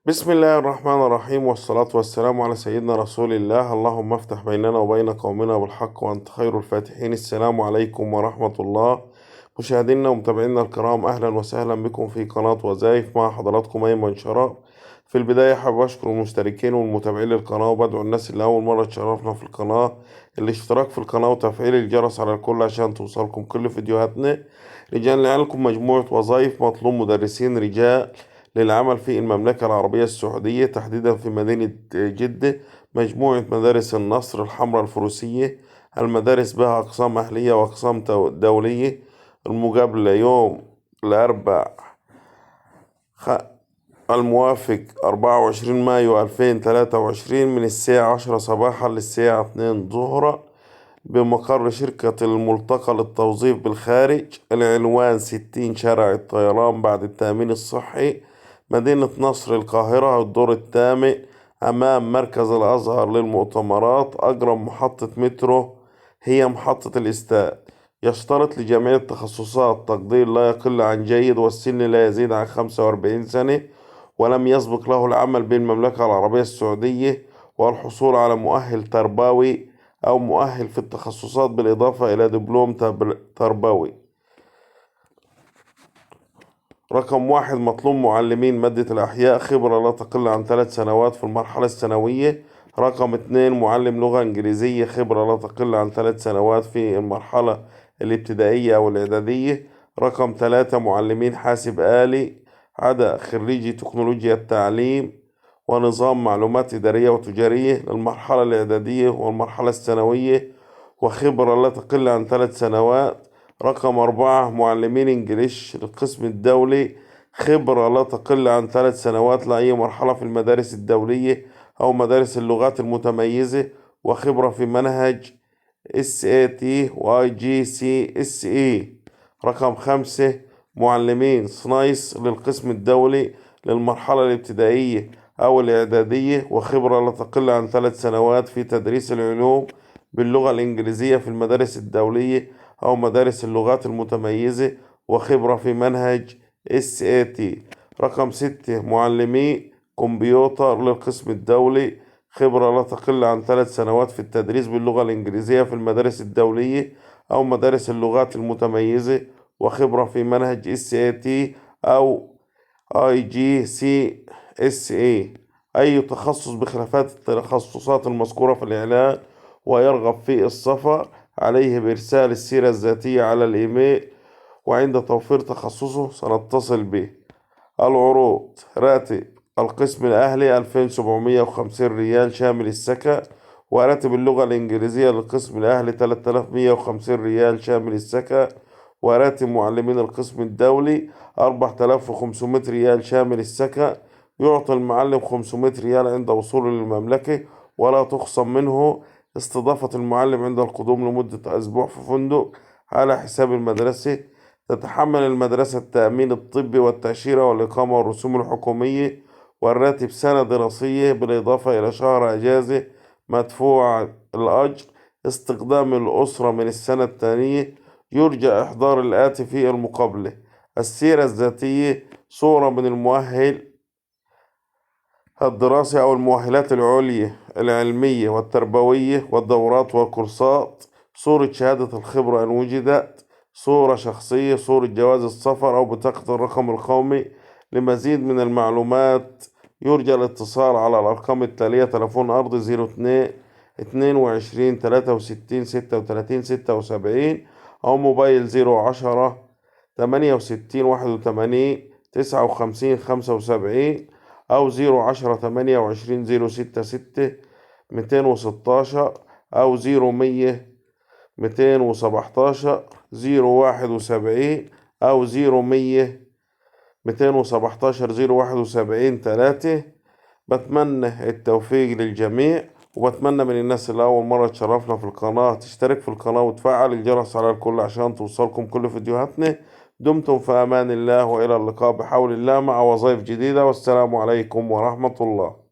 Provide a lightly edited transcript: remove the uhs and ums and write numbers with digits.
بسم الله الرحمن الرحيم، والصلاة والسلام على سيدنا رسول الله. اللهم افتح بيننا وبين قومنا بالحق وأنت خير الفاتحين. السلام عليكم ورحمة الله. مشاهدينا ومتابعينا الكرام، أهلا وسهلا بكم في قناة وظائف. مع حضراتكم أيمن شراب. في البداية حابب أشكر المشتركين والمتابعين للقناة، وبدعو الناس اللي أول مرة تشرفنا في القناة الاشتراك في القناة وتفعيل الجرس على الكل عشان توصلكم كل فيديوهاتنا. رجال لكم مجموعة وظائف مطلوب مدرسين رجال للعمل في المملكة العربية السعودية، تحديدا في مدينة جدة. مجموعة مدارس النصر الحمراء الفروسية. المدارس بها أقسام أهلية وأقسام دولية. المقابلة يوم الأربعاء خ... الموافق 24 مايو 2023 من الساعة 10 صباحا للساعة 2 ظهرا بمقر شركة الملتقى للتوظيف بالخارج. العنوان 60 شارع الطيران بعد التأمين الصحي، مدينة نصر القاهرة، الدور الثامن، أمام مركز الأزهر للمؤتمرات. أقرب محطة مترو هي محطة الاستاد. يشترط لجميع التخصصات تقدير لا يقل عن جيد، والسن لا يزيد عن 45 سنة، ولم يسبق له العمل بالمملكة العربية السعودية، والحصول على مؤهل تربوي أو مؤهل في التخصصات بالإضافة إلى دبلوم تربوي. رقم واحد، مطلوب معلمين مادة الأحياء، خبرة لا تقل عن 3 سنوات في المرحلة الثانوية. رقم اتنين، معلم لغة إنجليزية، خبرة لا تقل عن 3 سنوات في المرحلة الابتدائية أو الإعدادية. رقم ثلاثة، معلمين حاسب آلي عدا خريجي تكنولوجيا التعليم ونظام معلومات إدارية وتجارية للمرحلة الإعدادية والمرحلة الثانوية، وخبرة لا تقل عن 3 سنوات. رقم أربعة، معلمين إنجليش للقسم الدولي، خبرة لا تقل عن 3 سنوات لأي مرحلة في المدارس الدولية أو مدارس اللغات المتميزة، وخبرة في منهج SAT و IGCSE. رقم خمسة، معلمين صنايس للقسم الدولي للمرحلة الابتدائية أو الإعدادية، وخبرة لا تقل عن 3 سنوات في تدريس العلوم باللغة الإنجليزية في المدارس الدولية أو مدارس اللغات المتميزة، وخبرة في منهج SAT. رقم ستة، معلمي كمبيوتر للقسم الدولي، خبرة لا تقل عن 3 سنوات في التدريس باللغة الإنجليزية في المدارس الدولية أو مدارس اللغات المتميزة، وخبرة في منهج SAT أو IGCSE. أي تخصص بخلافات التخصصات المذكورة في الإعلان ويرغب في السفر، عليه بإرسال السيرة الذاتية على الإيميل، وعند توفير تخصصه سنتصل به. العروض: راتب القسم الأهلي 2750 ريال شامل السكن، وراتب اللغة الإنجليزية للقسم الأهلي 3150 ريال شامل السكن، وراتب معلمين القسم الدولي 4500 ريال شامل السكن. يعطى المعلم 500 ريال عند وصوله للمملكة، ولا تخصم منه استضافة المعلم عند القدوم لمدة أسبوع في فندق على حساب المدرسة. تتحمل المدرسة التأمين الطبي والتأشيرة والإقامة والرسوم الحكومية، والراتب سنة دراسية بالإضافة إلى شهر أجازة مدفوع الأجر. استقدام الأسرة من السنة الثانية. يرجى إحضار الآتي في المقابلة: السيرة الذاتية، صورة من المؤهل الدراسي أو المؤهلات العليا العلمية والتربوية والدورات والكورسات، صورة شهادة الخبرة إن وجدت، صورة شخصية، صورة جواز السفر أو بطاقة الرقم القومي. لمزيد من المعلومات يرجى الاتصال على الأرقام التالية: تلفون أرضي 02 22 63 36 76، أو موبايل 010 68 81 59 75، أو 010 28 066 216، أو 0100 217 071، أو 0100 217 071 3. بتمنى التوفيق للجميع، وبتمنى من الناس اللي أول مرة تشرفنا في القناة تشترك في القناة وتفعل الجرس على الكل عشان توصلكم كل فيديوهاتنا. دمتم في أمان الله، وإلى اللقاء بحول الله مع وظائف جديدة، والسلام عليكم ورحمة الله.